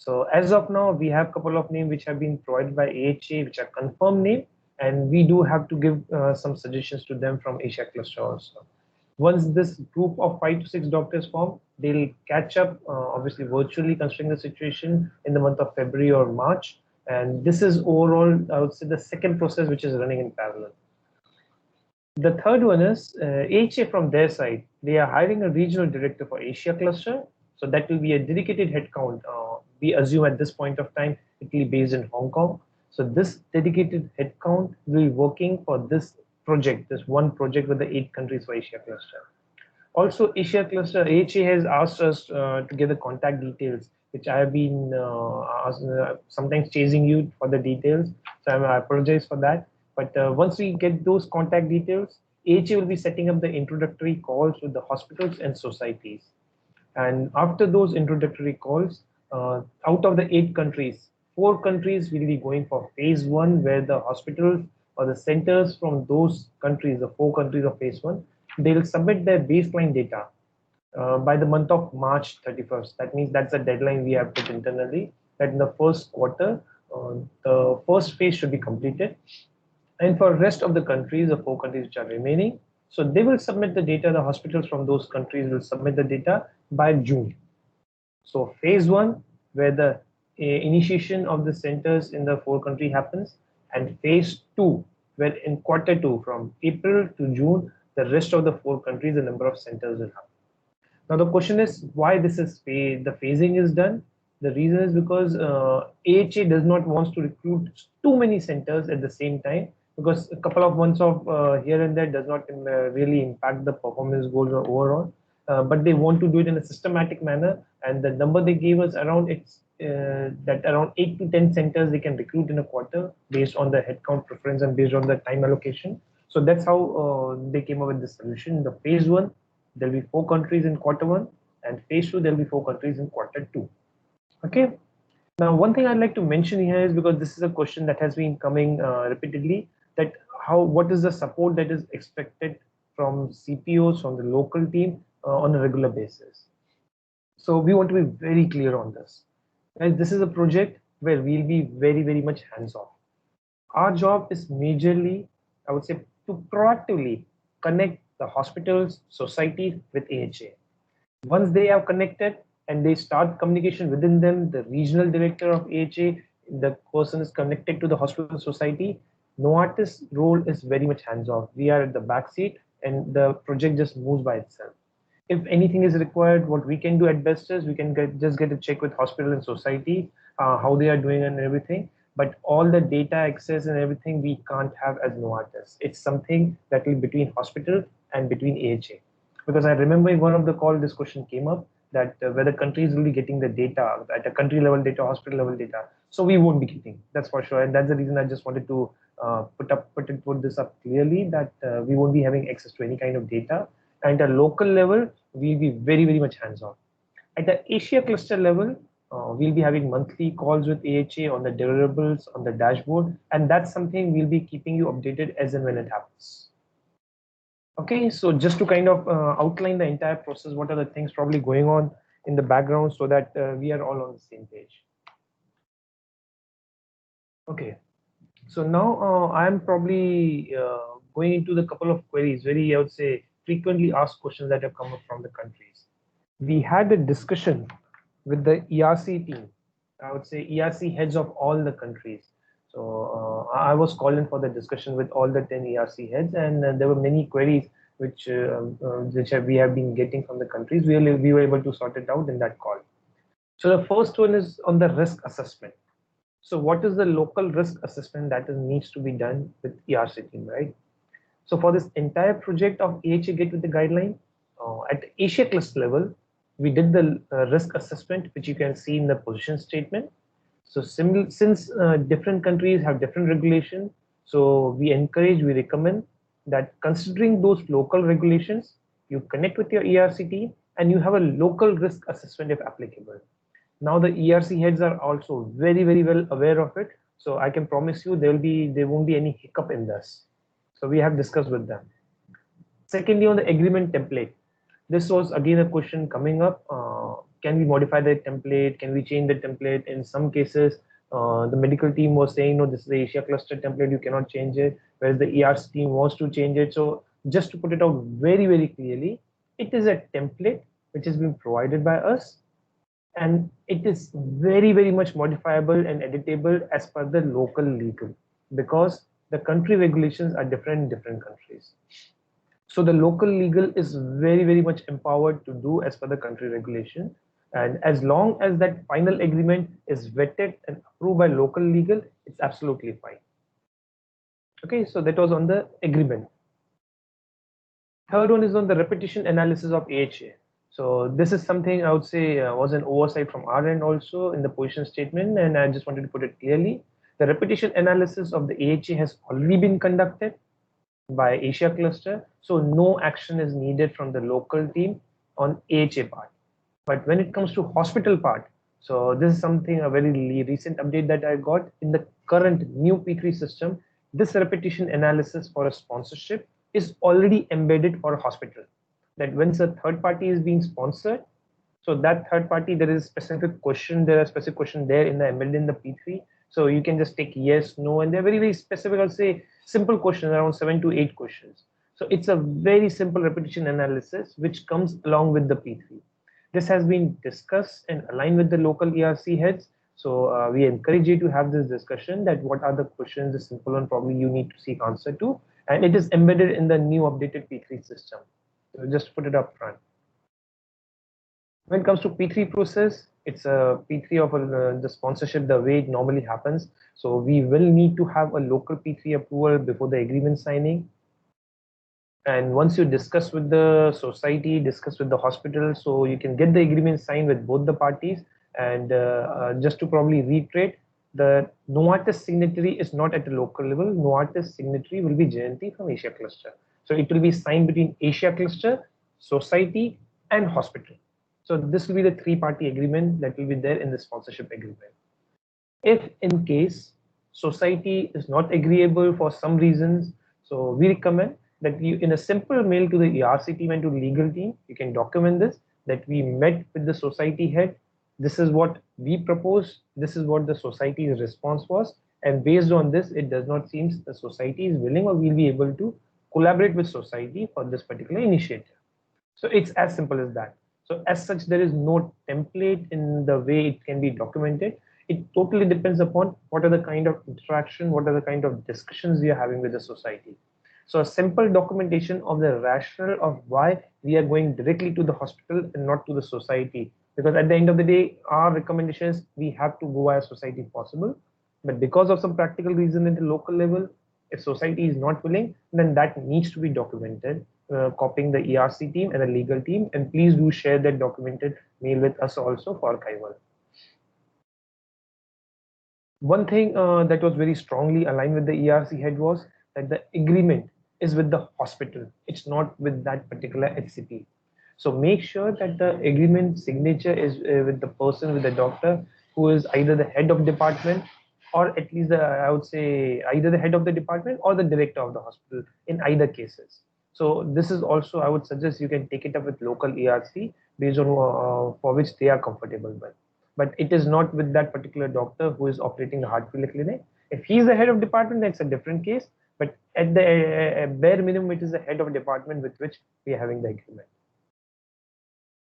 So as of now, we have a couple of names which have been provided by AHA, which are confirmed name, and we do have to give some suggestions to them from Asia cluster also. Once this group of 5 to 6 doctors form, they'll catch up, obviously virtually considering the situation in the month of February or March. And this is overall, I would say, the second process which is running in parallel. The third one is AHA from their side. They are hiring a regional director for Asia cluster. So that will be a dedicated headcount. We assume at this point of time, it will be based in Hong Kong. So this dedicated headcount will be working for this project, this one project with the 8 countries for Asia cluster. Also, Asia cluster, AHA has asked us to get the contact details, which I have been sometimes chasing you for the details. So I apologize for that. But once we get those contact details, AHA will be setting up the introductory calls with the hospitals and societies. And after those introductory calls, out of the 8 countries, 4 countries will be going for phase 1, where the hospitals or the centers from those countries, the 4 countries of phase 1, they will submit their baseline data by the month of March 31st. That means that's a deadline we have put internally, that in the first quarter, the first phase should be completed. And for rest of the countries, the 4 countries which are remaining, so they will submit the data, the hospitals from those countries will submit the data by June. So phase 1, where the initiation of the centers in the 4 countries happens, and phase 2, where in quarter 2, from April to June, the rest of the 4 countries, the number of centers will happen. Now the question is why this is the phasing is done. The reason is because AHA does not want to recruit too many centers at the same time, because a couple of months of here and there does not really impact the performance goals or overall. But they want to do it in a systematic manner, and the number they gave us around that around 8 to 10 centers they can recruit in a quarter based on the headcount preference and based on the time allocation. So that's how they came up with this solution. The phase 1, there'll be 4 countries in quarter 1, and phase 2, there'll be 4 countries in quarter 2. Okay. Now, one thing I'd like to mention here is, because this is a question that has been coming repeatedly, that what is the support that is expected from CPOs, from the local team on a regular basis. So we want to be very clear on this. As this is a project where we'll be very, very much hands-off. Our job is majorly, I would say, to proactively connect the hospitals, societies with AHA. Once they are connected and they start communication within them, the regional director of AHA, the person is connected to the hospital society, Novartis' role is very much hands-off. We are at the back seat and the project just moves by itself. If anything is required, what we can do at best is we can just get a check with hospital and society, how they are doing and everything. But all the data access and everything we can't have as Novartis. It's something that will be between hospital and between AHA. Because I remember in one of the call, this question came up, that whether countries will be getting the data at a country level data, hospital level data. So we won't be getting, that's for sure. And that's the reason I just wanted to put this up clearly, that we won't be having access to any kind of data. And at a local level, we'll be very, very much hands-on. At the Asia cluster level, we'll be having monthly calls with AHA on the deliverables, on the dashboard, and that's something we'll be keeping you updated as and when it happens. Okay, so just to kind of outline the entire process, what are the things probably going on in the background, so that we are all on the same page. Okay, so now I'm probably going into the couple of queries, very, I would say, frequently asked questions that have come up from the countries. We had a discussion with the ERC team, I would say ERC heads of all the countries. So I was called in for the discussion with all the 10 ERC heads, and there were many queries which we have been getting from the countries. We were able to sort it out in that call. So the first one is on the risk assessment. So what is the local risk assessment that needs to be done with ERC team, right? So for this entire project of AHA Get with the guideline, at the Asia cluster level, we did the risk assessment, which you can see in the position statement. So since different countries have different regulations, so we recommend that considering those local regulations, you connect with your ERC team and you have a local risk assessment if applicable. Now the ERC heads are also very, very well aware of it. So I can promise you there won't be any hiccup in this. So we have discussed with them. Secondly, on the agreement template, this was again a question coming up. can we modify the template? Can we change the template? In some cases, the medical team was saying, no, this is the Asia cluster template, you cannot change it, whereas the ERC team wants to change it. So just to put it out very, very clearly, it is a template which has been provided by us, and it is very, very much modifiable and editable as per the local legal, because the country regulations are different in different countries. So the local legal is very, very much empowered to do as per the country regulation. And as long as that final agreement is vetted and approved by local legal, it's absolutely fine. Okay, so that was on the agreement. Third one is on the repetition analysis of AHA. So this is something I would say was an oversight from our end also in the position statement, and I just wanted to put it clearly. The repetition analysis of the AHA has already been conducted by Asia cluster, so no action is needed from the local team on AHA part. But when it comes to hospital part, so this is something, a very recent update that I got in the current new P3 system. This repetition analysis for a sponsorship is already embedded for a hospital. That once a third party is being sponsored, so that third party, there is specific question, there are specific question there in the embedded in the P3. So you can just take yes, no, and they're very, very specific, I'll say simple questions, around 7 to 8 questions. So it's a very simple repetition analysis which comes along with the P3. This has been discussed and aligned with the local ERC heads. So we encourage you to have this discussion, that what are the questions, the simple one probably you need to seek answer to, and it is embedded in the new updated P3 system. So just put it up front. When it comes to P3 process, it's a P3 of the sponsorship the way it normally happens. So we will need to have a local P3 approval before the agreement signing. And once you discuss with the society, discuss with the hospital, so you can get the agreement signed with both the parties. And just to probably reiterate, the Novartis signatory is not at the local level. Novartis signatory will be Jayanti from Asia cluster. So it will be signed between Asia cluster, society, and hospital. So this will be the three-party agreement that will be there in the sponsorship agreement. If in case society is not agreeable for some reasons, so we recommend that you, in a simple mail to the ERC team and to legal team, you can document this, that we met with the society head. This is what we propose. This is what the society's response was. And based on this, it does not seem the society is willing or will be able to collaborate with society for this particular initiative. So it's as simple as that. So as such, there is no template in the way it can be documented. It totally depends upon what are the kind of interaction, what are the kind of discussions we are having with the society. So a simple documentation of the rationale of why we are going directly to the hospital and not to the society. Because at the end of the day, our recommendation is we have to go as society possible. But because of some practical reason at the local level, if society is not willing, then that needs to be documented, copying the ERC team and the legal team. And please do share that documented mail with us also for archival. One thing that was very strongly aligned with the ERC head was that the agreement is with the hospital. It's not with that particular HCP. So make sure that the agreement signature is with the person, with the doctor, who is either the head of department, or at least I would say either the head of the department or the director of the hospital in either cases. So this is also, I would suggest you can take it up with local ERC based on for which they are comfortable with. But it is not with that particular doctor who is operating the heart failure clinic. If he is the head of department, that's a different case. But at the bare minimum, it is the head of department with which we are having the agreement.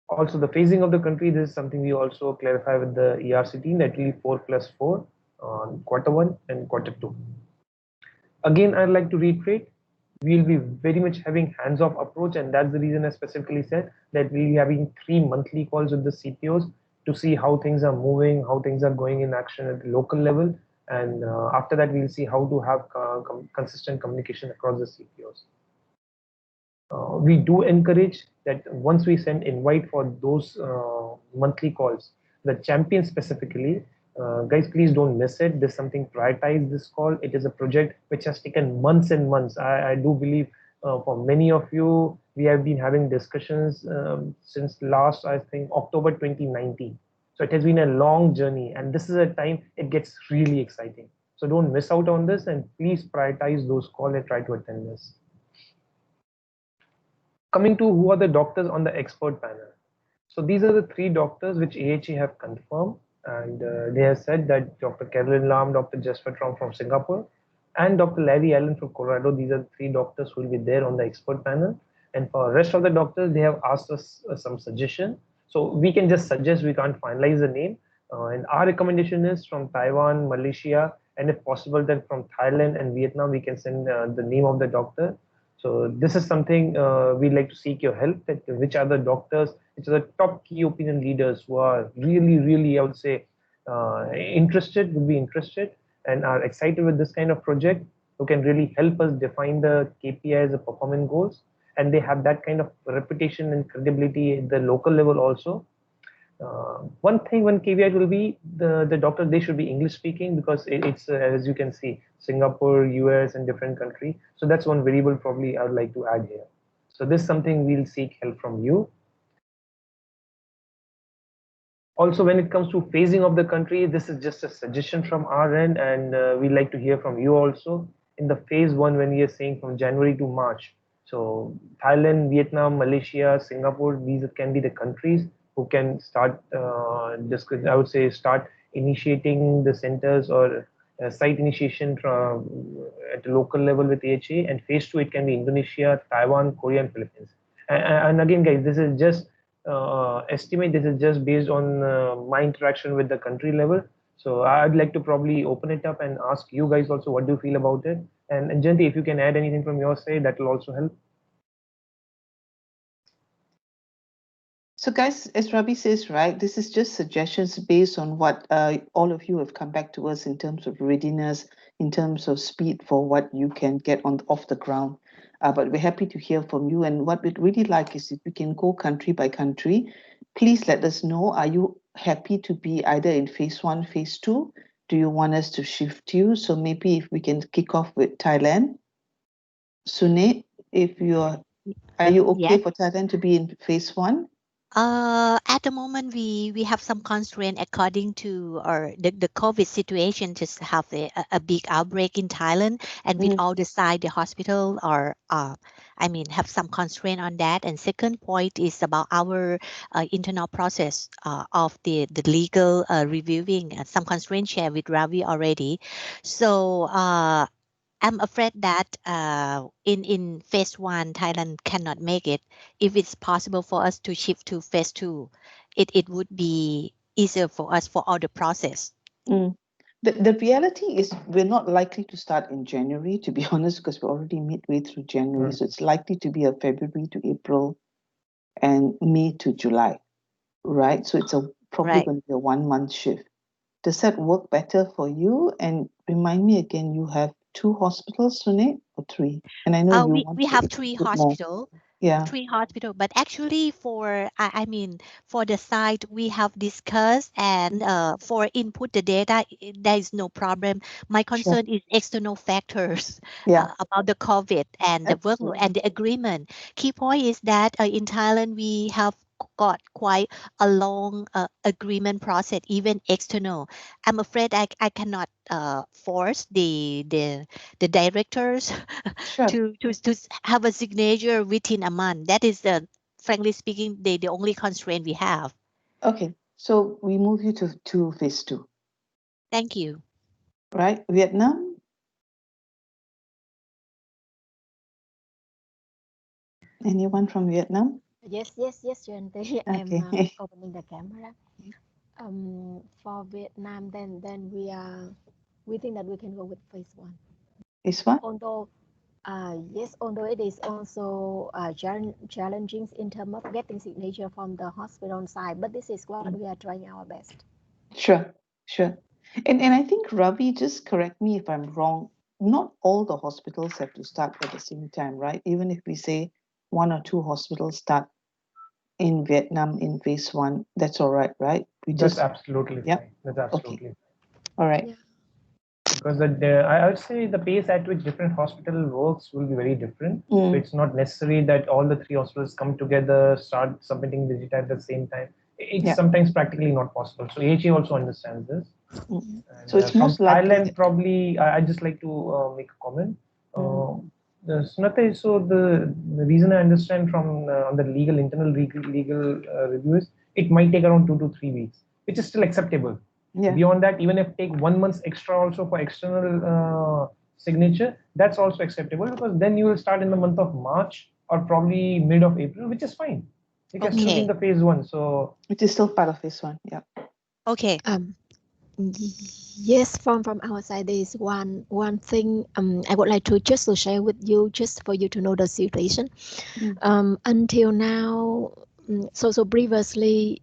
Also, the phasing of the country, this is something we also clarify with the ERC team, that will be 4+4 on Q1 and Q2. Again, I'd like to reiterate, we'll be very much having hands-off approach, and that's the reason I specifically said that we'll be having 3 monthly calls with the CPOs to see how things are moving, how things are going in action at the local level, and after that we'll see how to have consistent communication across the CPOs. We do encourage that once we send invite for those monthly calls, the champion specifically, guys, please don't miss it. There's something prioritized this call. It is a project which has taken months and months. I do believe for many of you, we have been having discussions since last, I think, October 2019. So it has been a long journey, and this is a time it gets really exciting. So don't miss out on this, and please prioritize those calls and try to attend this. Coming to who are the doctors on the expert panel. So these are the 3 doctors which AHA have confirmed, and they have said that Dr. Carolyn Lam, Dr. Jasper Traum from Singapore, and Dr. Larry Allen from Colorado. These are the 3 doctors who will be there on the expert panel. And for the rest of the doctors, they have asked us some suggestion. So we can just suggest, we can't finalize the name. And our recommendation is from Taiwan, Malaysia, and if possible, then from Thailand and Vietnam, we can send the name of the doctor. So this is something we'd like to seek your help, that which are the doctors, which are the top key opinion leaders who are really, I would say, would be interested and are excited with this kind of project, who can really help us define the KPIs, the performance goals, and they have that kind of reputation and credibility at the local level also. One caveat will be the doctor, they should be English speaking, because it's as you can see, Singapore, US, and different country. So that's one variable probably I would like to add here. So this is something we'll seek help from you. Also, when it comes to phasing of the country, this is just a suggestion from our end, and we'd like to hear from you also. In the phase 1, when we are saying from January to March, so Thailand, Vietnam, Malaysia, Singapore, these can be the countries who can start, I would say, start initiating the centers or site initiation from, at the local level with AHA. And phase 2, it can be Indonesia, Taiwan, Korea, and Philippines. And again, guys, this is just estimate. This is just based on my interaction with the country level. So I'd like to probably open it up and ask you guys also, what do you feel about it? And Janti, if you can add anything from your side, that will also help. So guys, as Ravi says, right, this is just suggestions based on what all of you have come back to us in terms of readiness, in terms of speed for what you can get off the ground. But we're happy to hear from you. And what we'd really like is if we can go country by country, please let us know. Are you happy to be either in phase 1, phase 2? Do you want us to shift you? So maybe if we can kick off with Thailand. Sunit, are you okay for Thailand to be in phase 1? At the moment, we have some constraint according to the COVID situation. Just have a big outbreak in Thailand, and with all the side, the hospital are have some constraint on that. And second point is about our internal process of the legal reviewing. Some constraint shared with Ravi already. So I'm afraid that in phase 1, Thailand cannot make it. If it's possible for us to shift to phase 2, it would be easier for us for all the process. The reality is we're not likely to start in January, to be honest, because we're already midway through January. So it's likely to be a February to April and May to July, right? So it's probably going to be a 1-month shift. Does that work better for you? And remind me again, you have 2 hospitals, Sunit, or 3? And I know we have 3 hospitals. Yeah. 3 hospitals, but actually for for the site we have discussed and for input the data, there is no problem. My concern is external factors about the COVID and the workload and the agreement. Key point is that in Thailand we have got quite a long agreement process, even external. I'm afraid I cannot force the directors to have a signature within a month. That is frankly speaking the only constraint we have. Okay, so we move you to phase 2. Thank you. Right, Vietnam. Anyone from Vietnam? Yes, Jyoti. Okay. I'm opening the camera. For Vietnam, then we think that we can go with phase 1. Phase 1? Although it is also challenging in terms of getting signature from the hospital side, but this is what we are trying our best. Sure. And I think, Ravi, just correct me if I'm wrong, not all the hospitals have to start at the same time, right? Even if we say 1 or 2 hospitals start in Vietnam in phase 1, that's all right, right? That's absolutely fine. That's absolutely fine. All right. Yeah. Because I would say the pace at which different hospital works will be very different. So it's not necessary that all the 3 hospitals come together, start submitting the data at the same time. It's sometimes practically not possible. So AHA also understands this. So it's from most likely Thailand, probably I just like to make a comment. So the reason I understand from on the internal legal review is it might take around 2 to 3 weeks, which is still acceptable. Yeah. Beyond that, even if take 1 month extra also for external signature, that's also acceptable, because then you will start in the month of March or probably mid of April, which is fine. You can still be in the phase 1. So it is still part of phase 1. Yeah. Okay. Yes, from our side, there is one thing I would like to just to share with you, just for you to know the situation. Until now, so previously,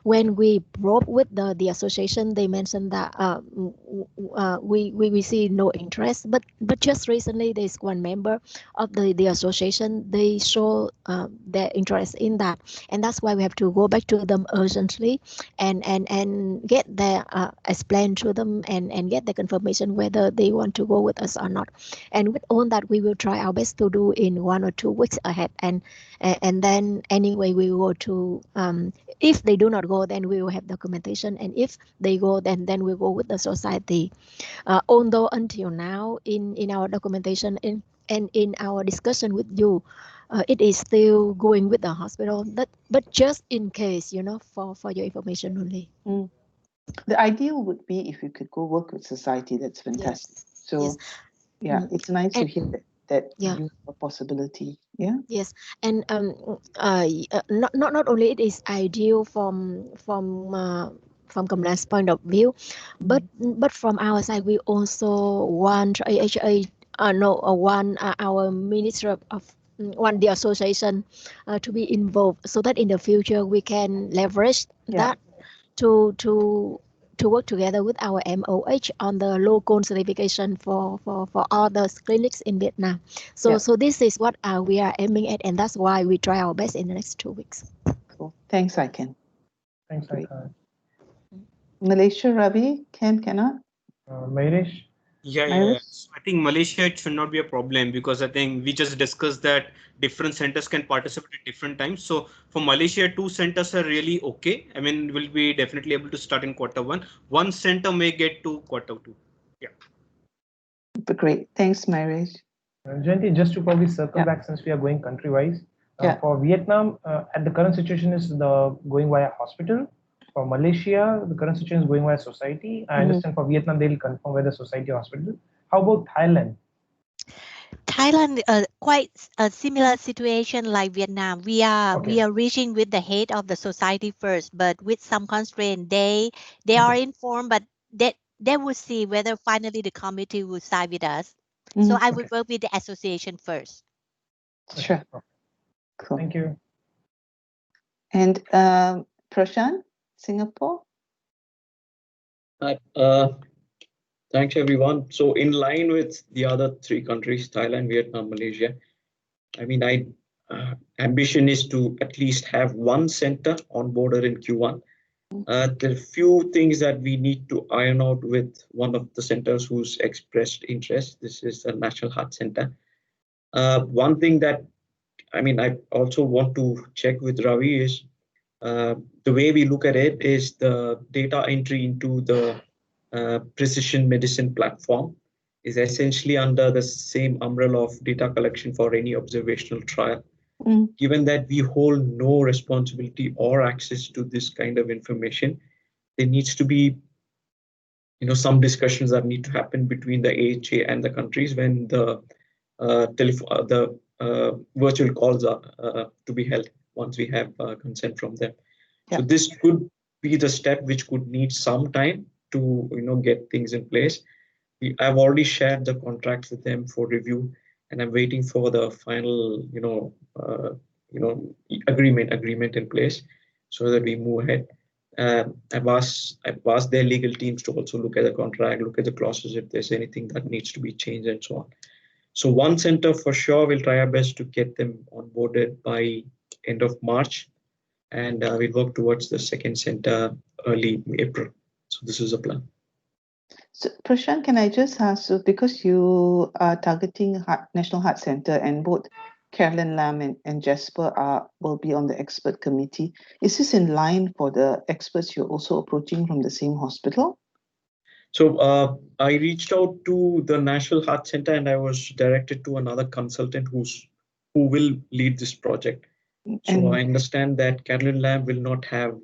when we broke with the association, they mentioned that we see no interest, but just recently there's one member of the association, they show their interest in that, and that's why we have to go back to them urgently and get their explain to them and get the confirmation whether they want to go with us or not. And with all that, we will try our best to do in 1 or 2 weeks ahead, and then anyway we will go to if they do not go, then we will have documentation, and if they go, then we go with the society. Although until now in our documentation and in our discussion with you, it is still going with the hospital, but just in case, for your information only. The ideal would be if you could go work with society. That's fantastic. Yes. So yes. yeah, it's nice to hear that Yeah. you have a possibility. Yeah. Yes, and not only it is ideal from compliance point of view, but from our side we also want our minister of want the association to be involved, so that in the future we can leverage that to work together with our MOH on the local certification for all the clinics in Vietnam. So this is what we are aiming at, and that's why we try our best in the next 2 weeks. Cool. Thanks, Iken. thanks, Great. Aka. Malaysia, Ravi, cannot? Mahirish? Yeah. So I think Malaysia, it should not be a problem, because I think we just discussed that different centers can participate at different times. So for Malaysia, 2 centers are really okay. I mean, we'll be definitely able to start in Q1. 1 center may get to Q2. Yeah. Great. Thanks, Mahirish. Jayanti, just to probably circle back, since we are going country-wise, for Vietnam, at the current situation is going via hospital. For Malaysia, the current situation is going via society. I understand for Vietnam, they'll confirm whether society or hospital. How about Thailand? Thailand, quite a similar situation like Vietnam. We are reaching with the head of the society first, but with some constraint. They are informed, but they will see whether finally the committee will side with us. So I will work with the association first. Sure. Cool. Thank you. And Prashant, Singapore? Thanks, everyone. So in line with the other 3 countries, Thailand, Vietnam, Malaysia, I mean, ambition is to at least have 1 center on board in Q1. There are few things that we need to iron out with one of the centers who's expressed interest. This is the National Heart Center. One thing that, I mean, I also want to check with Ravi is the way we look at it is the data entry into the precision medicine platform is essentially under the same umbrella of data collection for any observational trial. Given that we hold no responsibility or access to this kind of information, there needs to be some discussions that need to happen between the AHA and the countries when the virtual calls are to be held once we have consent from them. So this could be the step which could need some time to get things in place. I've already shared the contracts with them for review, and I'm waiting for the final agreement in place so that we move ahead. I've asked their legal teams to also look at the contract, look at the clauses if there's anything that needs to be changed and so on. So 1 center for sure, we'll try our best to get them onboarded by end of March, and we'll work towards the 2nd center early April. So this is a plan. So Prashant, can I just ask you, because you are targeting National Heart Center and both Carolyn Lam and Jasper will be on the expert committee, is this in line for the experts you're also approaching from the same hospital? So I reached out to the National Heart Center and I was directed to another consultant who will lead this project. So I understand that Caroline Lab will not have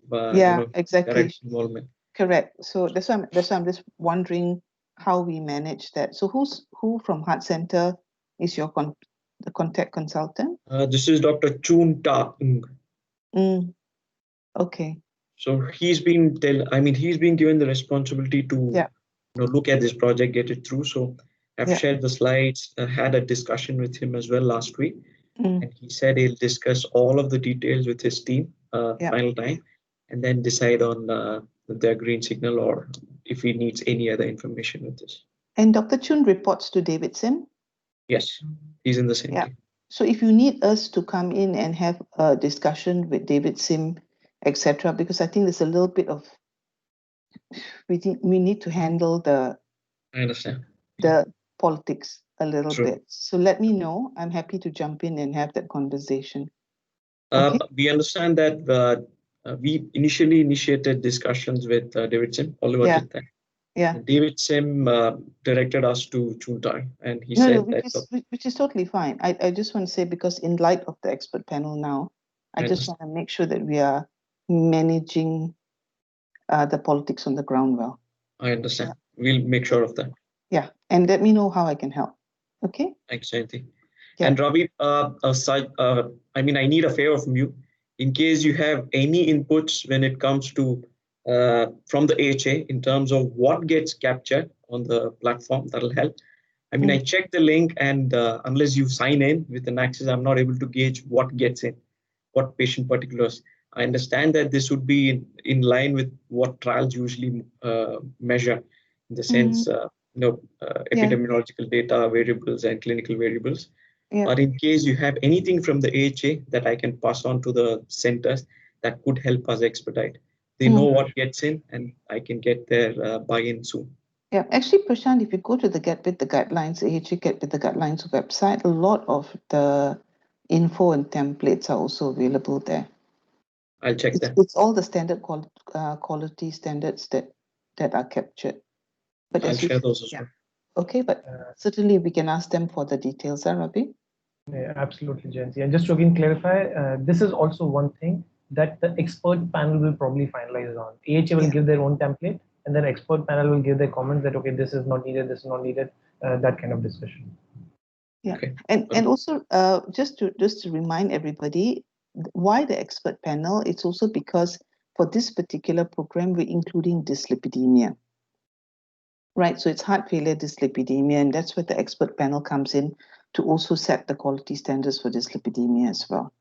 exactly direct involvement. correct. So that's why I'm just wondering how we manage that. So who from Heart Center is your the contact consultant? This is Dr. Choon Ta Ng. Okay. So he's been given the responsibility to look at this project, get it through. So I've shared the slides, had a discussion with him as well last week. And he said he'll discuss all of the details with his team final time, and then decide on their green signal or if he needs any other information with this. And Dr. Chun reports to David Sim? Yes, he's in the same team. So if you need us to come in and have a discussion with David Sim, etc., because I think there's a little bit of we need to handle I understand the politics a little bit. So let me know. I'm happy to jump in and have that conversation. We understand that we initially initiated discussions with David Sim. Oliver did that. Yeah. David Sim directed us to Chuntai, and he said which is totally fine. I just want to say, because in light of the expert panel now, I just want to make sure that we are managing the politics on the ground well. I understand. We'll make sure of that. Yeah, and let me know how I can help. Okay. Thanks, Jayanti. And Ravi, I need a favor from you. In case you have any inputs when it comes to from the AHA in terms of what gets captured on the platform, that'll help. I checked the link, and unless you sign in with an access, I'm not able to gauge what gets in, what patient particulars. I understand that this would be in line with what trials usually measure, in the sense, epidemiological data, variables, and clinical variables. But in case you have anything from the AHA that I can pass on to the centers that could help us expedite, they know what gets in, and I can get their buy-in soon. Yeah, actually, Prashant, if you go to the Get With the Guidelines, AHA Get With the Guidelines website, a lot of the info and templates are also available there. I'll check that. It's all the standard quality standards that are captured. But I'll share those as well. Okay, but certainly we can ask them for the details, Ravi? Yeah, absolutely, Jayanti. And just to again clarify, this is also one thing that the expert panel will probably finalize on. AHA will give their own template, and then expert panel will give their comments that, okay, this is not needed, this is not needed, that kind of discussion. Yeah, and also just to remind everybody why the expert panel. It's also because for this particular program we're including dyslipidemia, right? So it's heart failure, dyslipidemia, and that's where the expert panel comes in to also set the quality standards for dyslipidemia as well.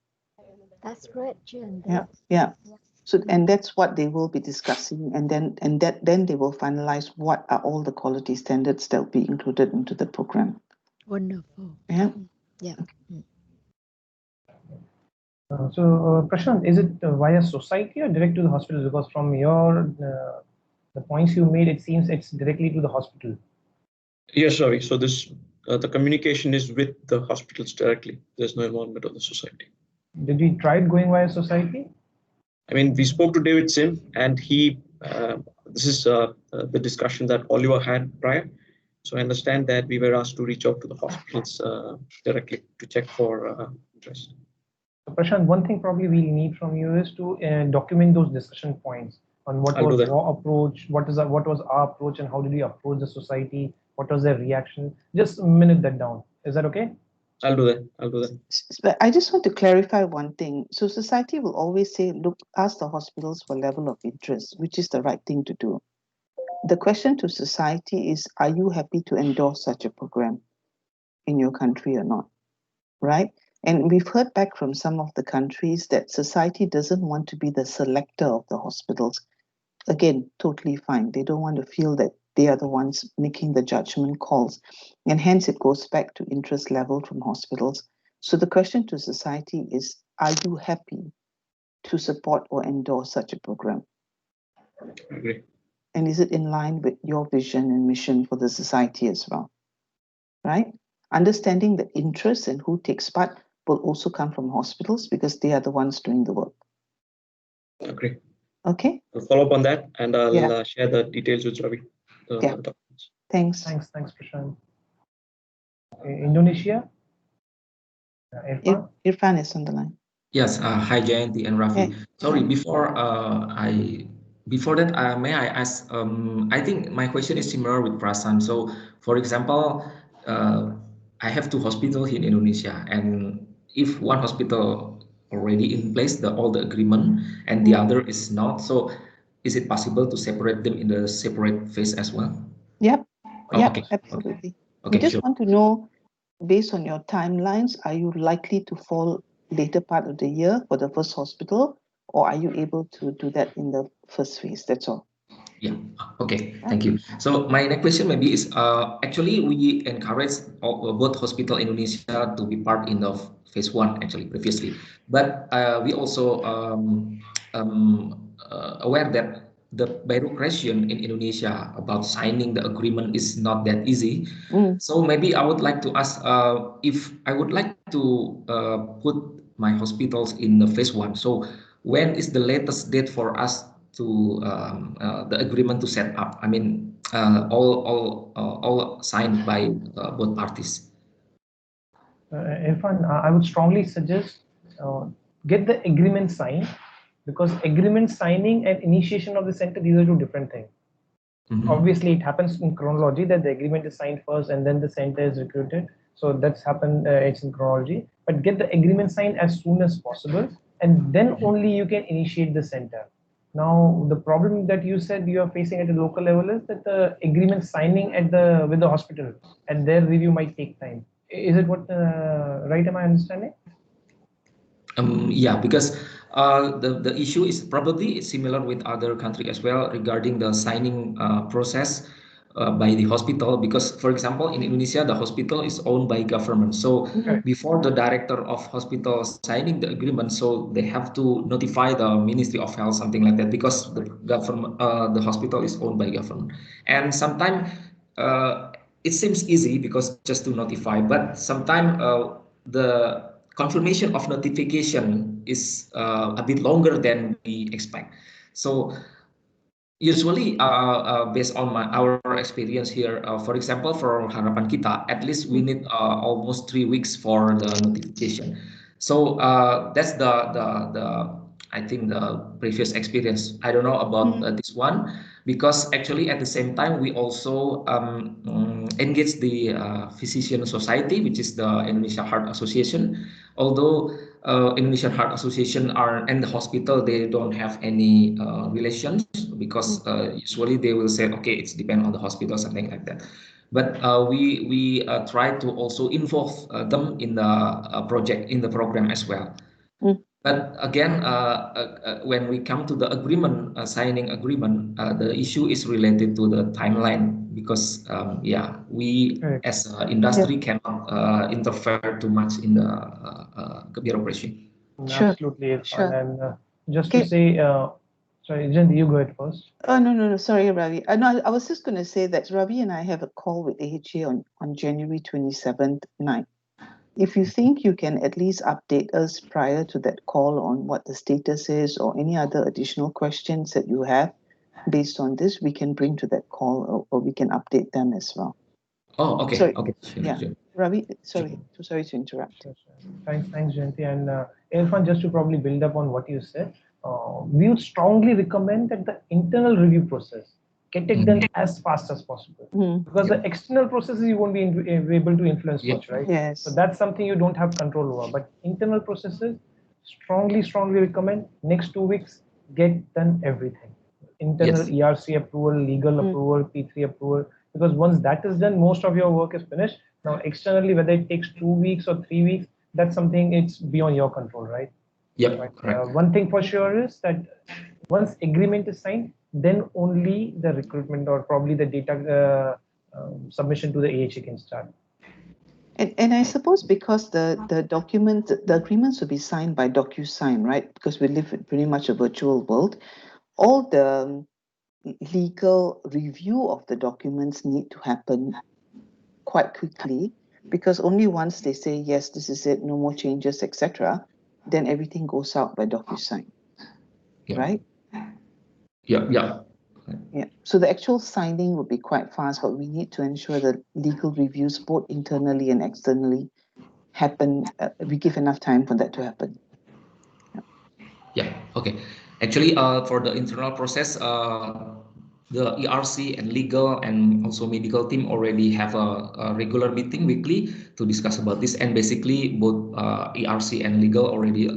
That's great, Jen. Yeah. So, and that's what they will be discussing, and then they will finalize what are all the quality standards that will be included into the program. Wonderful. Yeah. Yeah. So, Prashant, is it via society or direct to the hospital? Because from your the points you made, it seems it's directly to the hospital. Yes, Ravi. So this the communication is with the hospitals directly. There's no involvement of the society. Did we try going via society? We spoke to David Sim, and he. This is the discussion that Oliver had prior. So I understand that we were asked to reach out to the hospitals directly to check for interest. So Prashant, one thing probably we'll need from you is to document those discussion points on what was your approach, what was our approach, and how did we approach the society, what was their reaction. Just minute that down. Is that okay? I'll do that. But I just want to clarify one thing. So society will always say, look, ask the hospitals for level of interest, which is the right thing to do. The question to society is, are you happy to endorse such a program in your country or not? Right? And we've heard back from some of the countries that society doesn't want to be the selector of the hospitals. Again, totally fine. They don't want to feel that they are the ones making the judgment calls. And hence it goes back to interest level from hospitals. So the question to society is, are you happy to support or endorse such a program? I agree. And is it in line with your vision and mission for the society as well? Right? Understanding that interest and who takes part will also come from hospitals because they are the ones doing the work. I agree. Okay. I'll follow up on that, and I'll share the details with Ravi. Thanks. Thanks, Prashant. Indonesia? Irfan is on the line. Yes, hi Jayanti and Rafi. Sorry, before that, may I ask? I think my question is similar with Prasan. So, for example, I have two hospitals in Indonesia, and if one hospital already in place all the agreement and the other is not, so is it possible to separate them in the separate phase as well? Yep. Oh, Yep, okay, absolutely. We okay, just sure. want to know, based on your timelines, are you likely to fall later part of the year for the first hospital, or are you able to do that in the first phase? That's all. Yeah. Okay. Thank you. So my next question maybe is actually we encourage both hospital Indonesia to be part in the phase one actually previously, but we also aware that the bureaucracy in Indonesia about signing the agreement is not that easy. So maybe I would like to ask if I would like to put my hospitals in the phase one. So when is the latest date for us to the agreement to set up? I mean, all signed by both parties. Irfan, I would strongly suggest get the agreement signed, because agreement signing and initiation of the center, these are two different things. Obviously, it happens in chronology that the agreement is signed first and then the center is recruited. So that's happened, it's in chronology. But get the agreement signed as soon as possible, and then only you can initiate the center. Now, the problem that you said you are facing at the local level is that the agreement signing at with the hospital and their review might take time. Is it what right? Am I understanding? Yeah, because the issue is probably similar with other country as well regarding the signing process by the hospital. Because, for example, in Indonesia, the hospital is owned by government. So before the director of hospital signing the agreement, so they have to notify the Ministry of Health, something like that, because the government, the hospital is owned by government. And sometimes it seems easy because just to notify, but sometimes the confirmation of notification is a bit longer than we expect. So usually, based on our experience here, for example, for Harapan Kita, at least we need almost 3 weeks for the notification. So that's the I think the previous experience. I don't know about this one, because actually at the same time we also engage the physician society, which is the Indonesia Heart Association. Although Indonesian Heart Association are and the hospital, they don't have any relations, because usually they will say, okay, it's depend on the hospital, something like that. But we try to also involve them in the project, in the program as well. But again, when we come to the agreement, signing agreement, the issue is related to the timeline, because yeah, we as an industry cannot interfere too much in the bureaucracy. Absolutely, Irfan. And just to say, sorry, Jen, you go ahead first. Oh, no, sorry, Ravi. No, I was just going to say that Ravi and I have a call with AHA on January 27th night. If you think you can at least update us prior to that call on what the status is, or any other additional questions that you have based on this, we can bring to that call, or we can update them as well. Oh, okay. Sorry. Okay. Yeah. Ravi, sorry to interrupt. Thanks, Jayanti. And Irfan, just to probably build up on what you said, we would strongly recommend that the internal review process get it done as fast as possible, because the external processes you won't be able to influence much, right? Yes. So that's something you don't have control over. But internal processes, strongly recommend next 2 weeks get done everything. Internal ERC approval, legal approval, P3 approval, because once that is done, most of your work is finished. Now, externally, whether it takes 2 weeks or 3 weeks, that's something it's beyond your control, right? Yep. But one thing for sure is that once agreement is signed, then only the recruitment or probably the data submission to the AHA can start. And I suppose because the agreements will be signed by DocuSign, right? Because we live in pretty much a virtual world. All the legal review of the documents need to happen quite quickly, because only once they say, yes, this is it, no more changes, etc., then everything goes out by DocuSign, right? Yeah. So the actual signing will be quite fast, but we need to ensure that legal reviews, both internally and externally, happen. We give enough time for that to happen. Yeah, okay. Actually, for the internal process, the ERC and legal and also medical team already have a regular meeting weekly to discuss about this. And basically, both ERC and legal already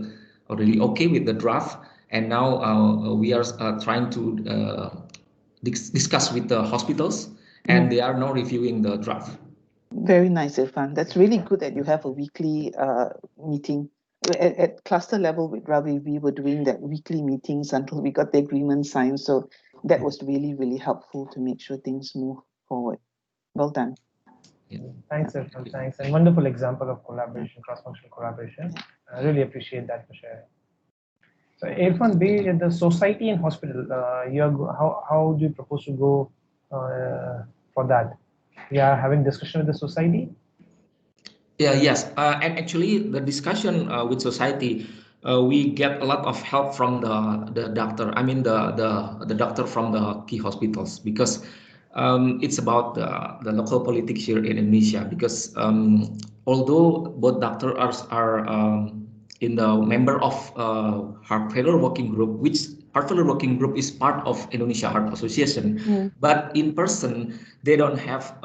okay with the draft. And now we are trying to discuss with the hospitals, and they are now reviewing the draft. Very nice, Irfan. That's really good that you have a weekly meeting. At cluster level with Ravi, we were doing that weekly meetings until we got the agreement signed. So that was really, really helpful to make sure things move forward. Well done. Yeah. Thanks, Irfan. Thanks. And wonderful example of collaboration, cross-functional collaboration. I really appreciate that for sharing. So, Irfan, the society and hospital, how do you propose to go for that? We are having discussion with the society. Yeah, yes. And actually, the discussion with society, we get a lot of help from the doctor. I mean, the doctor from the key hospitals, because it's about the local politics here in Indonesia. Because although both doctors are in the member of heart failure working group, which heart failure working group is part of Indonesia Heart Association, but in person they don't have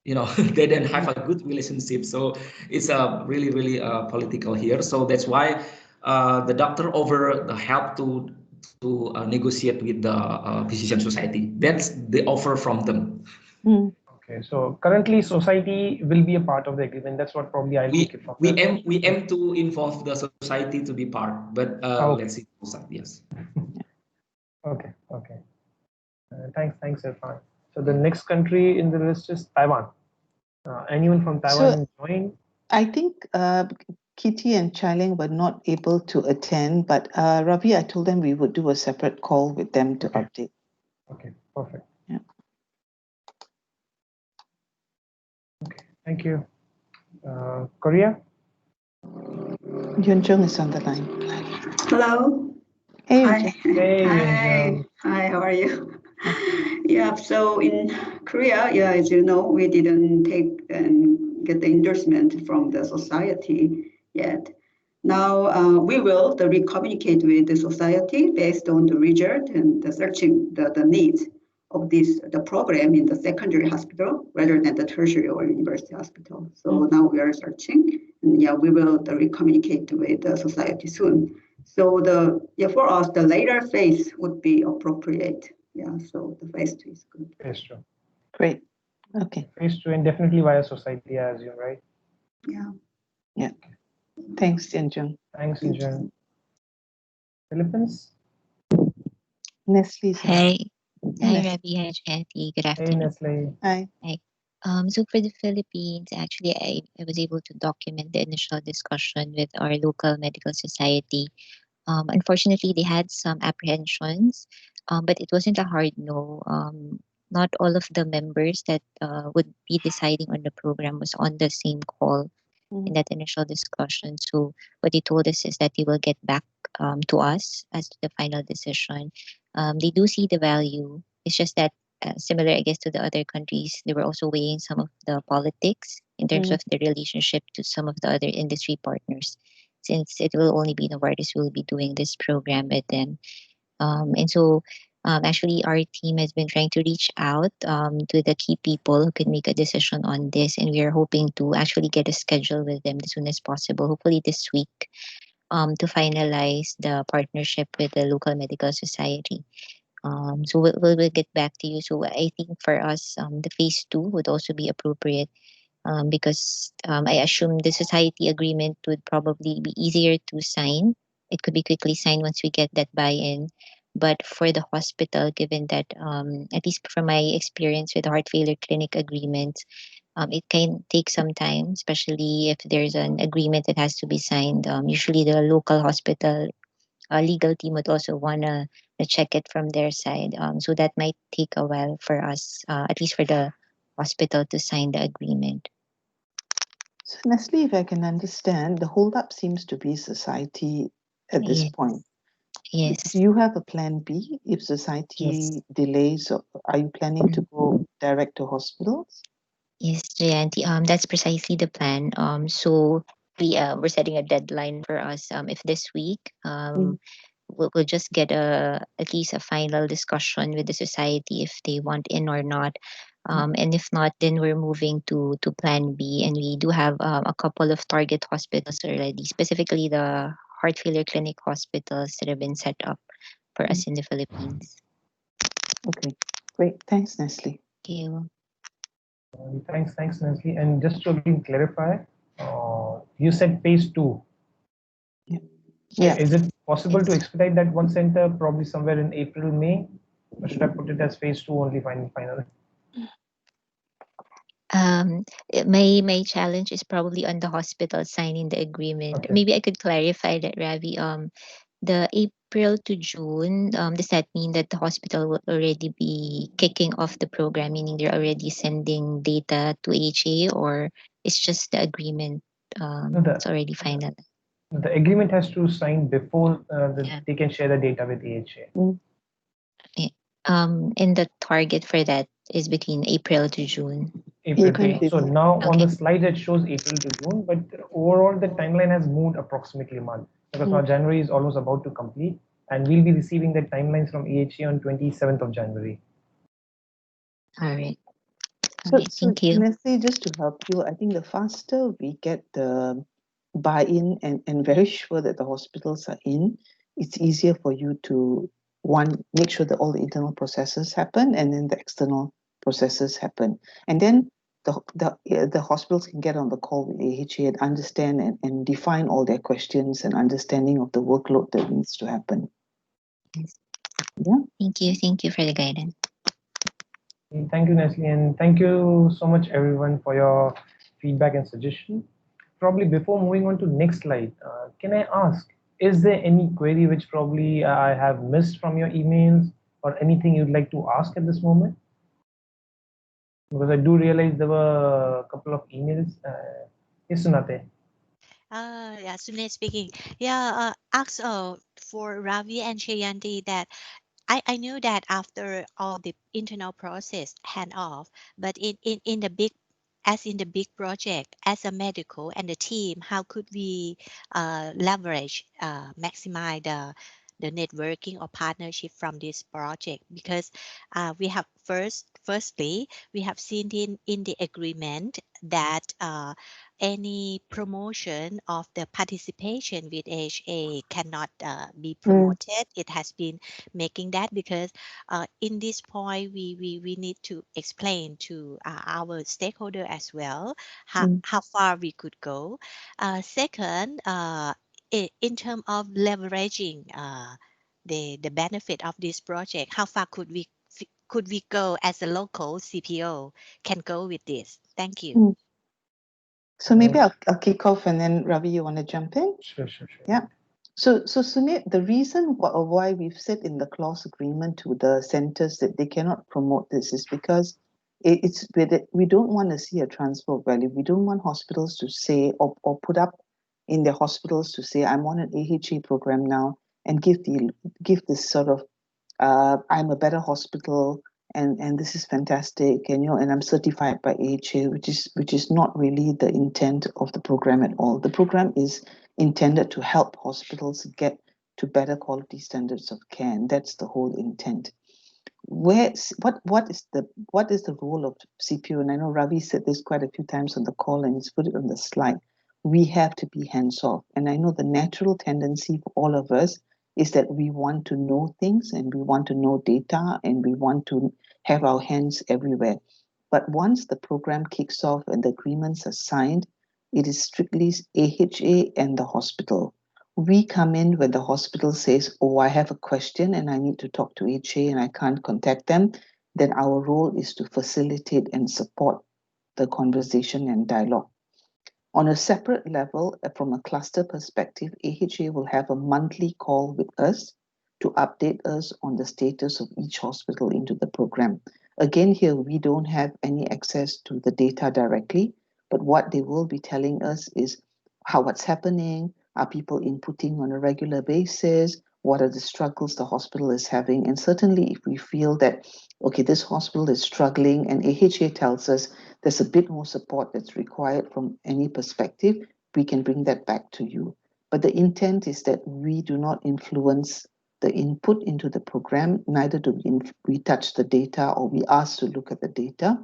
they don't have a good relationship, so it's really political here. So that's why the doctor over the help to negotiate with the physician society. That's the offer from them. Okay, so currently society will be a part of the agreement. That's what probably I'll take it from that. We aim to involve the society to be part, but let's see. Yes. Okay. Thanks, Irfan. So the next country in the list is Taiwan. Anyone from Taiwan join? I think Kitty and Chai-Ling were not able to attend, but Ravi, I told them we would do a separate call with them to update. Okay, perfect. Yeah. Okay, thank you. Korea? Yunjung is on the line. Hello. Hey, Hi. Hey, Hi. Hi, how are you? Yeah, so in Korea, as you know, we didn't take and get the endorsement from the society yet. Now we will communicate with the society based on the result and the searching the needs of the program in the secondary hospital rather than the tertiary or university hospital. So now we are searching, and we will communicate with the society soon. So for us, the later phase would be appropriate. Yeah, so the phase 2 is good. Phase 2. Great. Okay. Phase 2 and definitely via society, I assume, right? Yeah. Thanks, Yunjung. Thanks, Yunjung. Philippines? Nestle. Hi, Ravi. Hi, Jayati. Good Hey, afternoon. Nestle. Hi. So for the Philippines, actually, I was able to document the initial discussion with our local medical society. Unfortunately, they had some apprehensions, but it wasn't a hard no. Not all of the members that would be deciding on the program was on the same call in that initial discussion. So what they told us is that they will get back to us as to the final decision. They do see the value. It's just that similar, I guess, to the other countries, they were also weighing some of the politics in terms of the relationship to some of the other industry partners, since it will only be Novartis who will be doing this program with them. And so actually our team has been trying to reach out to the key people who could make a decision on this, and we are hoping to actually get a schedule with them as soon as possible, hopefully this week, to finalize the partnership with the local medical society. So we'll get back to you. So I think for us, the phase 2 would also be appropriate, because I assume the society agreement would probably be easier to sign. It could be quickly signed once we get that buy-in. But for the hospital, given that, at least from my experience with heart failure clinic agreements, it can take some time, especially if there's an agreement that has to be signed. Usually the local hospital legal team would also want to check it from their side. So that might take a while for us, at least for the hospital to sign the agreement. So Nestle, if I can understand, the holdup seems to be society at this point. Yes. Do you have a plan B if society delays? Or are you planning to go direct to hospitals? Yes, Jayanti. That's precisely the plan. So we're setting a deadline for us. If this week we'll just get at least a final discussion with the society if they want in or not. And if not, then we're moving to plan B, and we do have a couple of target hospitals already, specifically the heart failure clinic hospitals that have been set up for us in the Philippines. Okay, great. Thanks, Nestle. Thank you. Thanks, Nancy. And just to again clarify, you said phase 2. Yeah. Is it possible to expedite that one center probably somewhere in April, May? Or should I put it as phase 2 only final? My challenge is probably on the hospital signing the agreement. Okay. Maybe I could clarify that, Ravi. The April to June, does that mean that the hospital will already be kicking off the program, meaning they're already sending data to AHA, or it's just the agreement? It's already final. The agreement has to sign before Yeah. they can share the data with AHA. And the target for that is between April to June. April to April June. So to now on Okay. the slide it shows April to June, but overall the timeline has moved approximately a month because now January is almost about to complete, and we'll be receiving the timelines from AHA on 27th of January. All right. So, Thank you. Nestle, just to help you, I think the faster we get the buy-in and very sure that the hospitals are in, it's easier for you to, one, make sure that all the internal processes happen and then the external processes happen. And then the hospitals can get on the call with AHA and understand and define all their questions and understanding of the workload that needs to happen. Yes. Yeah. Thank you for the guidance. Thank you, Nestle, and thank you so much, everyone, for your feedback and suggestion. Probably before moving on to next slide, can I ask, is there any query which probably I have missed from your emails or anything you'd like to ask at this moment? Because I do realize there were a couple of emails. Yes, Sunate. Yeah, Sunil speaking. Yeah, ask for Ravi and Shayanti that I know that after all the internal process hand off, but in the big, as in the big project, as a medical and the team, how could we leverage, maximize the networking or partnership from this project? Because we have firstly, we have seen in the agreement that any promotion of the participation with AHA cannot be promoted. It has been making that because in this point we need to explain to our stakeholder as well how far we could go. Second, in terms of leveraging the benefit of this project, how far could we go as a local CPO can go with this? Thank you. So maybe I'll kick off and then Ravi, you want to jump in? Sure. Yeah. So Sunit, the reason why we've said in the clause agreement to the centers that they cannot promote this is because we don't want to see a transfer of value. We don't want hospitals to say or put up in their hospitals to say, I'm on an AHA program now, and give this sort of I'm a better hospital and this is fantastic, and and I'm certified by AHA, which is not really the intent of the program at all. The program is intended to help hospitals get to better quality standards of care, and that's the whole intent. What is the role of CPO? And I know Ravi said this quite a few times on the call, and he's put it on the slide. We have to be hands-off, and I know the natural tendency for all of us is that we want to know things and we want to know data and we want to have our hands everywhere. But once the program kicks off and the agreements are signed, it is strictly AHA and the hospital. We come in when the hospital says, oh, I have a question and I need to talk to AHA and I can't contact them. Then our role is to facilitate and support the conversation and dialogue. On a separate level, from a cluster perspective, AHA will have a monthly call with us to update us on the status of each hospital into the program. Again, here we don't have any access to the data directly, but what they will be telling us is what's happening, are people inputting on a regular basis, what are the struggles the hospital is having, and certainly if we feel that, okay, this hospital is struggling and AHA tells us there's a bit more support that's required from any perspective, we can bring that back to you. But the intent is that we do not influence the input into the program, neither do we touch the data or we ask to look at the data.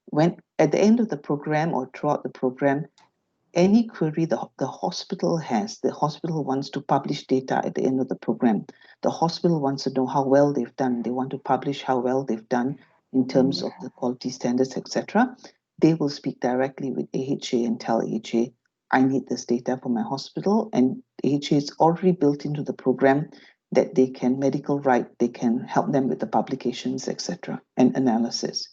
When at the end of the program or throughout the program, any query the hospital has, the hospital wants to publish data at the end of the program. The hospital wants to know how well they've done. They want to publish how well they've done in terms of the quality standards, etc. They will speak directly with AHA and tell AHA, I need this data for my hospital. And AHA is already built into the program that they can medical write, they can help them with the publications, etc. and analysis.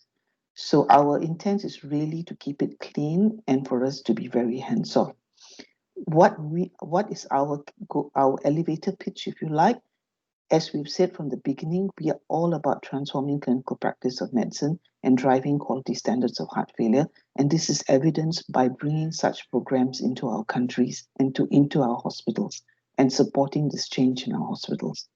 So our intent is really to keep it clean and for us to be very hands-off. What is our elevator pitch, if you like? As we've said from the beginning, we are all about transforming clinical practice of medicine and driving quality standards of heart failure. And this is evidenced by bringing such programs into our countries and into our hospitals and supporting this change in our hospitals.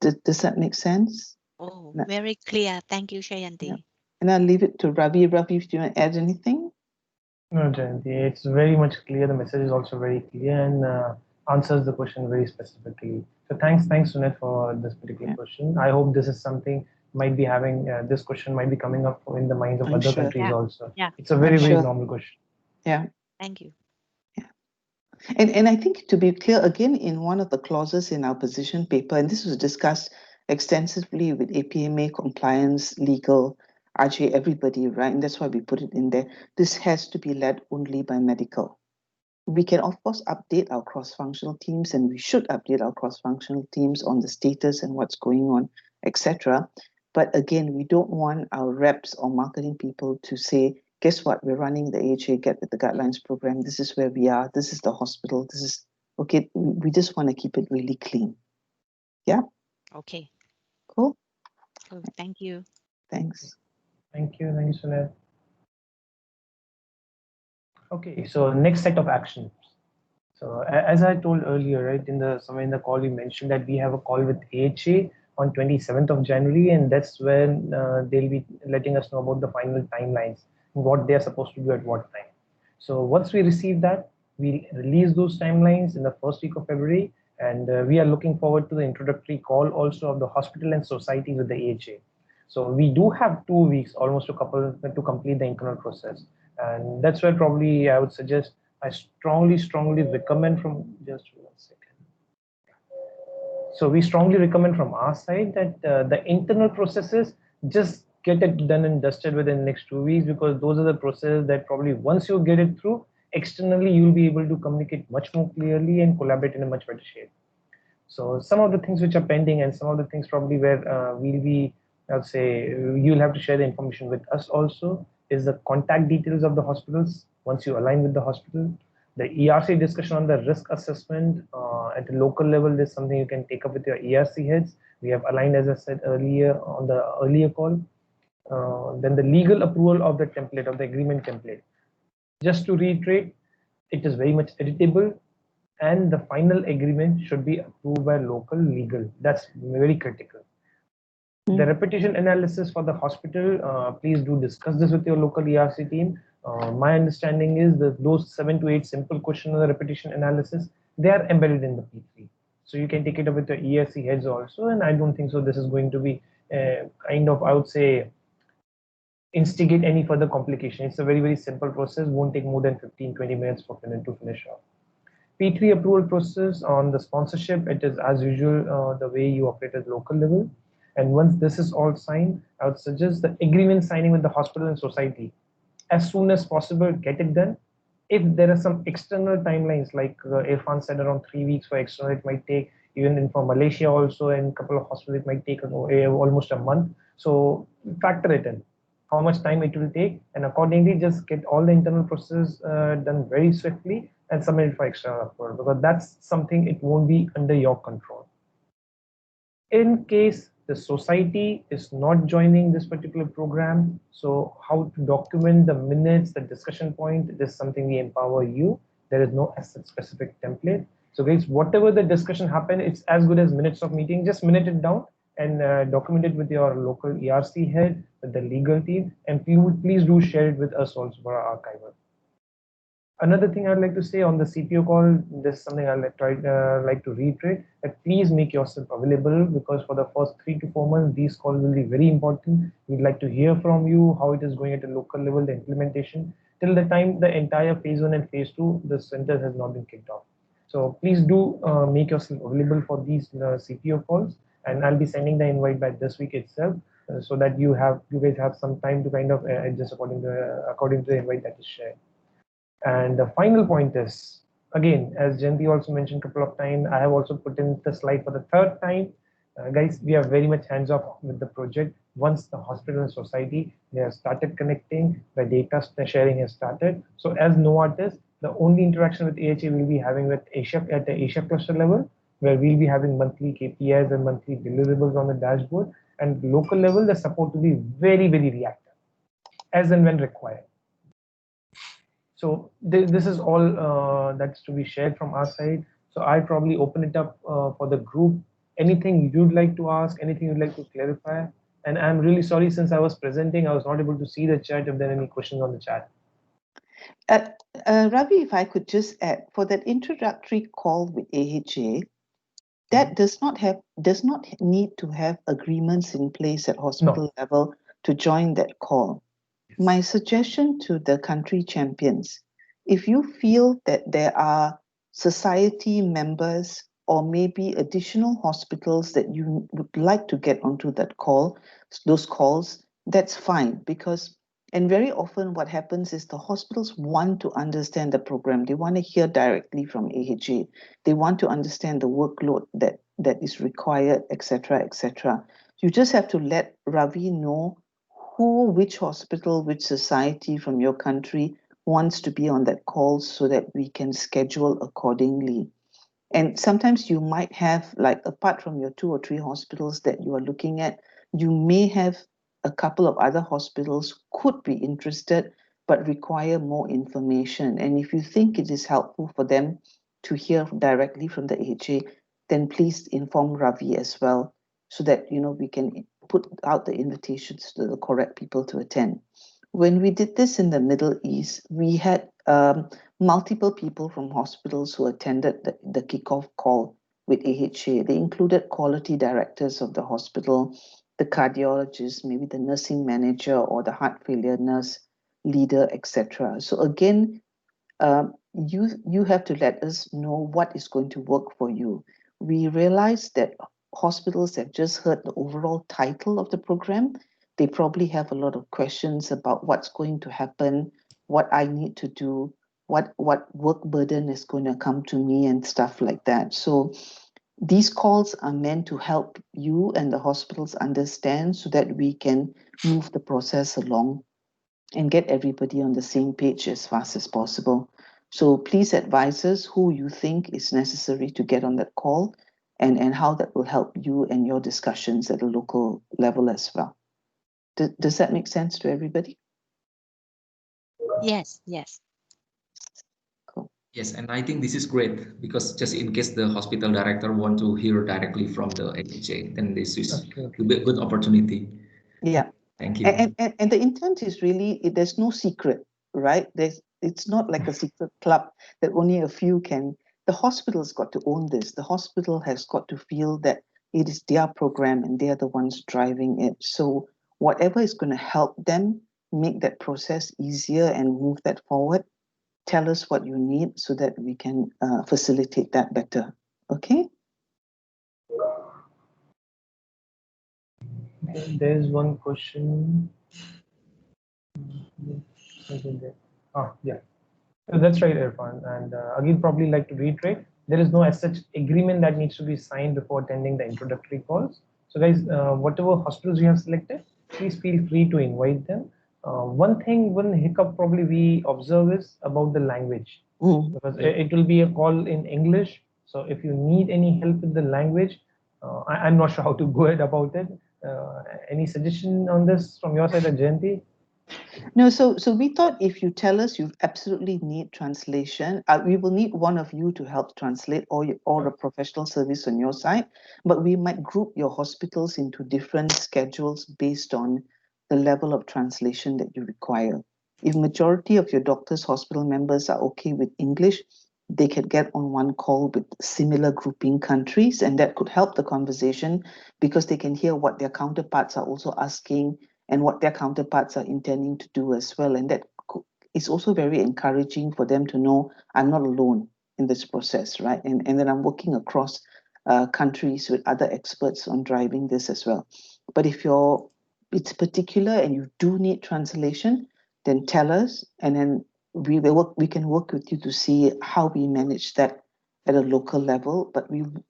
Does that make sense? Oh, very clear. Thank you, Shayanti. Yeah. And I'll leave it to Ravi. Ravi, if you want to add anything? No, Jayanti, it's very much clear. The message is also very clear and answers the question very specifically. So thanks, Sunit, for this particular question. I hope this is something might be having, this question might be coming up in the minds of other countries also. Yeah. It's a very, very normal question. Yeah. Thank you. Yeah. And I think to be clear, again, in one of the clauses in our position paper, and this was discussed extensively with APMA, compliance, legal, RJ, everybody, right? And that's why we put it in there. This has to be led only by medical. We can, of course, update our cross-functional teams, and we should update our cross-functional teams on the status and what's going on, etc. But again, we don't want our reps or marketing people to say, guess what, we're running the AHA Get With The Guidelines program. This is where we are. This is the hospital. This is, okay, we just want to keep it really clean. Yeah? Okay. Cool. Cool. Thank you. Thanks. Thank you, Sunil. Okay, so next set of actions. So as I told earlier, right, somewhere in the call, we mentioned that we have a call with AHA on 27th of January, and that's when they'll be letting us know about the final timelines, what they're supposed to do at what time. So once we receive that, we release those timelines in the first week of February, and we are looking forward to the introductory call also of the hospital and society with the AHA. So we do have 2 weeks almost to complete the internal process. And that's where probably I would suggest, I strongly recommend from, just 1 second. So we strongly recommend from our side that the internal processes, just get it done and dusted within the next 2 weeks, because those are the processes that probably once you get it through, externally you'll be able to communicate much more clearly and collaborate in a much better shape. So some of the things which are pending and some of the things probably where we'll be, I'll say, you'll have to share the information with us also, is the contact details of the hospitals once you align with the hospital. The ERC discussion on the risk assessment at the local level is something you can take up with your ERC heads. We have aligned, as I said earlier on the earlier call. Then the legal approval of the template, of the agreement template. Just to reiterate, it is very much editable, and the final agreement should be approved by local legal. That's very critical. The repetition analysis for the hospital, please do discuss this with your local ERC team. My understanding is that those 7 to 8 simple questions on the repetition analysis, they are embedded in the P3. So you can take it up with your ERC heads also, and I don't think so this is going to be kind of, I would say, instigate any further complication. It's a very, very simple process, won't take more than 15-20 minutes for to finish off. P3 approval process on the sponsorship, it is as usual the way you operate at local level. And once this is all signed, I would suggest the agreement signing with the hospital and society. As soon as possible, get it done. If there are some external timelines, like Irfan said, around 3 weeks for external, it might take, even for Malaysia also, and a couple of hospitals, it might take almost a month. So factor it in, how much time it will take, and accordingly just get all the internal process done very swiftly and submit it for external approval, because that's something it won't be under your control. In case the society is not joining this particular program, so how to document the minutes, the discussion point, this is something we empower you. There is no asset specific template. So guys, whatever the discussion happened, it's as good as minutes of meeting. Just minute it down and document it with your local ERC head, with the legal team, and please do share it with us also for our archival. Another thing I'd like to say on the CPO call, this is something I'd like to reiterate, that please make yourself available, because for the first 3 to 4 months, these calls will be very important. We'd like to hear from you how it is going at a local level, the implementation, till the time the entire phase 1 and phase 2, the center has not been kicked off. So please do make yourself available for these CPO calls, and I'll be sending the invite by this week itself, so that you guys have some time to kind of adjust according to the invite that is shared. And the final point is, again, as Jayanti also mentioned a couple of times, I have also put in the slide for the third time. Guys, we are very much hands off with the project. Once the hospital and society, they have started connecting, the data sharing has started. So as Novartis, the only interaction with AHA will be having with Asia at the Asia cluster level, where we'll be having monthly KPIs and monthly deliverables on the dashboard. And local level, the support will be very, very reactive, as and when required. So this is all that's to be shared from our side. So I probably open it up for the group. Anything you'd like to ask, anything you'd like to clarify. And I'm really sorry, since I was presenting, I was not able to see the chat, if there are any questions on the chat. Ravi, if I could just add, for that introductory call with AHA, that does not need to have agreements in place at hospital level to join that call. My suggestion to the country champions, if you feel that there are society members or maybe additional hospitals that you would like to get onto that call, those calls, that's fine. Because, and very often what happens is the hospitals want to understand the program. They want to hear directly from AHA. They want to understand the workload that is required, etc., etc. You just have to let Ravi know which hospital, which society from your country wants to be on that call, so that we can schedule accordingly. And sometimes you might have, like, apart from your 2 or 3 hospitals that you are looking at, you may have a couple of other hospitals could be interested but require more information. And if you think it is helpful for them to hear directly from the AHA, then please inform Ravi as well, so that we can put out the invitations to the correct people to attend. When we did this in the Middle East, we had multiple people from hospitals who attended the kickoff call with AHA. They included quality directors of the hospital, the cardiologist, maybe the nursing manager or the heart failure nurse leader, etc. So again, you have to let us know what is going to work for you. We realize that hospitals have just heard the overall title of the program. They probably have a lot of questions about what's going to happen, what I need to do, what work burden is going to come to me, and stuff like that. So these calls are meant to help you and the hospitals understand, so that we can move the process along and get everybody on the same page as fast as possible. So please advise us who you think is necessary to get on that call, and how that will help you and your discussions at a local level as well. Does that make sense to everybody? Yes, yes. Cool. Yes, and I think this is great, because just in case the hospital director want to hear directly from the AHA, then this is a good opportunity. Yeah. Thank you. And the intent is really, there's no secret, right? It's not like a secret club that only a few can. The hospital's got to own this. The hospital has got to feel that it is their program and they're the ones driving it. So whatever is going to help them make that process easier and move that forward, tell us what you need so that we can facilitate that better. Okay? There's one question. Yeah. So that's right, Irfan. And again, probably like to reiterate, there is no as such agreement that needs to be signed before attending the introductory calls. So guys, whatever hospitals you have selected, please feel free to invite them. One hiccup probably we observe is about the language, because it will be a call in English. So if you need any help with the language, I'm not sure how to go ahead about it. Any suggestion on this from your side, Jayanti? No, so we thought if you tell us you absolutely need translation, we will need one of you to help translate, or a professional service on your side, but we might group your hospitals into different schedules based on the level of translation that you require. If majority of your doctors, hospital members are okay with English, they can get on one call with similar grouping countries, and that could help the conversation because they can hear what their counterparts are also asking and what their counterparts are intending to do as well. And that is also very encouraging for them to know I'm not alone in this process, right? And then I'm working across countries with other experts on driving this as well. But if it's particular and you do need translation, then tell us, and then we can work with you to see how we manage that at a local level. But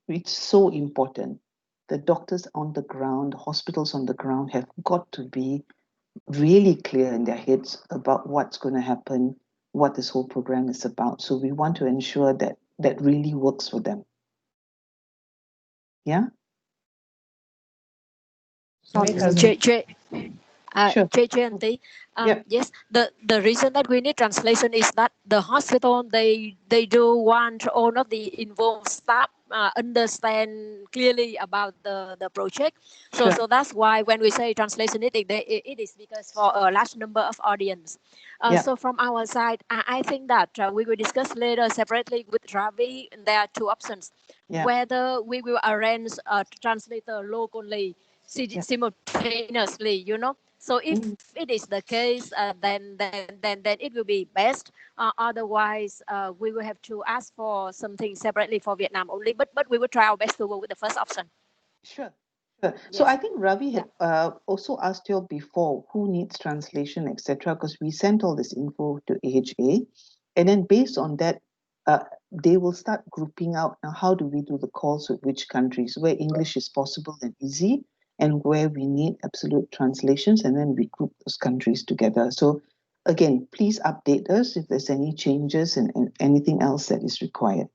it's so important. The doctors on the ground, hospitals on the ground have got to be really clear in their heads about what's going to happen, what this whole program is about. So we want to ensure that that really works for them. Yeah. Sure. JNT. Yep. Yes, the reason that we need translation is that the hospital they do want all of the involved staff understand clearly about the project. So Sure. so that's why when we say translation, it is because for a large number of audience. Yeah. So from our side, I think that we will discuss later separately with Ravi. There are two options: Yeah. whether we will arrange a translator locally simultaneously, you know. So if it is the case, then it will be best. Otherwise, we will have to ask for something separately for Vietnam only. But we will try our best to go with the first option. Sure. Sure. So I think Ravi had also asked you before who needs translation, etc. Because we sent all this info to AHA, and then based on that, they will start grouping out now. How do we do the calls with which countries where English is possible and easy, and where we need absolute translations, and then we group those countries together. So again, please update us if there's any changes and anything else that is required.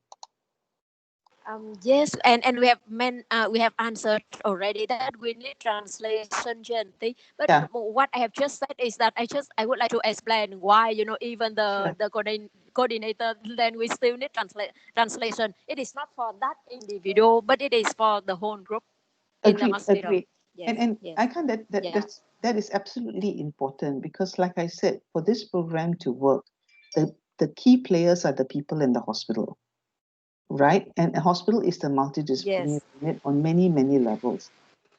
Yes, and we have answered already that we need translation, Janti. But what I have just said is that I would like to explain why, you know, even the coordinator, then we still need translation. It is not for that individual, but it is for the whole group in the hospital. Agreed. Yes, And yes. I can't that is absolutely important because, like I said, for this program to work, the key players are the people in the hospital, right? And a hospital is the multidisciplinary unit on many, many levels.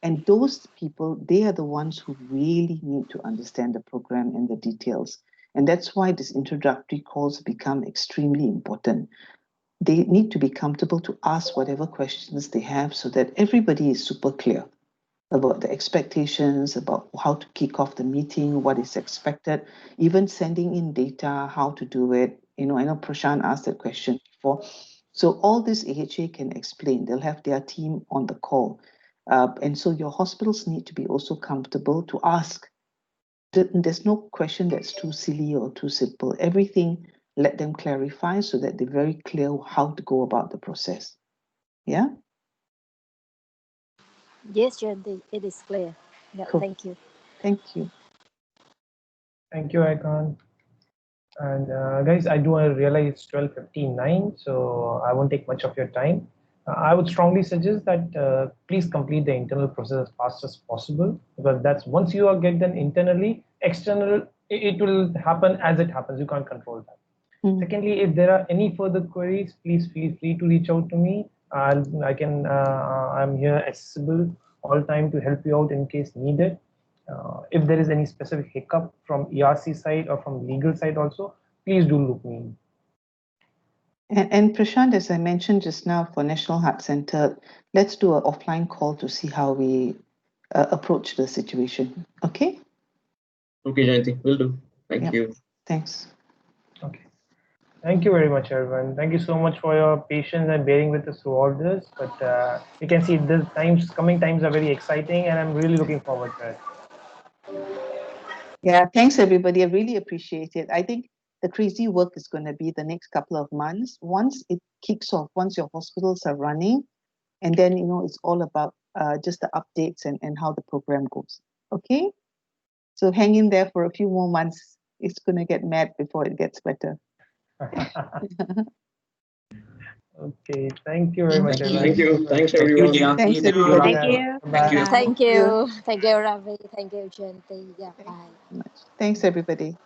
And those people, they are the ones who really need to understand the program and the details. And that's why these introductory calls become extremely important. They need to be comfortable to ask whatever questions they have so that everybody is super clear about the expectations, about how to kick off the meeting, what is expected, even sending in data, how to do it. You know, I know Prashant asked that question before. So all this AHA can explain. They'll have their team on the call. And so your hospitals need to be also comfortable to ask. There's no question that's too silly or too simple. Everything, let them clarify so that they're very clear how to go about the process. Yeah? Yes, Janti, it is clear. Yeah, cool. Thank you. Thank you. Thank you, Icon. And guys, I do realize it's 12:59, so I won't take much of your time. I would strongly suggest that please complete the internal process as fast as possible, because that's once you are get done internally, external, it will happen as it happens. You can't control that. Secondly, if there are any further queries, please feel free to reach out to me. I'm here accessible all time to help you out in case needed. If there is any specific hiccup from ERC side or from legal side also, please do look me in. And Prashant, as I mentioned just now for National Heart Center, let's do an offline call to see how we approach the situation. Okay? Okay, Jayanti, will do. Thank you. Thanks. Okay. Thank you very much, everyone. Thank you so much for your patience and bearing with us through all this. But you can see the coming times are very exciting, and I'm really looking forward to it. Yeah, thanks everybody. I really appreciate it. I think the crazy work is going to be the next couple of months. Once it kicks off, once your hospitals are running, and then, you know, it's all about just the updates and how the program goes. Okay? So hang in there for a few more months. It's going to get mad before it gets better. Okay, thank you very much. Thank you. Thanks, everyone. Thanks, everybody. Thank you. Thank you, Ravi. Thank you, Janti. Yeah, bye. Thanks, everybody.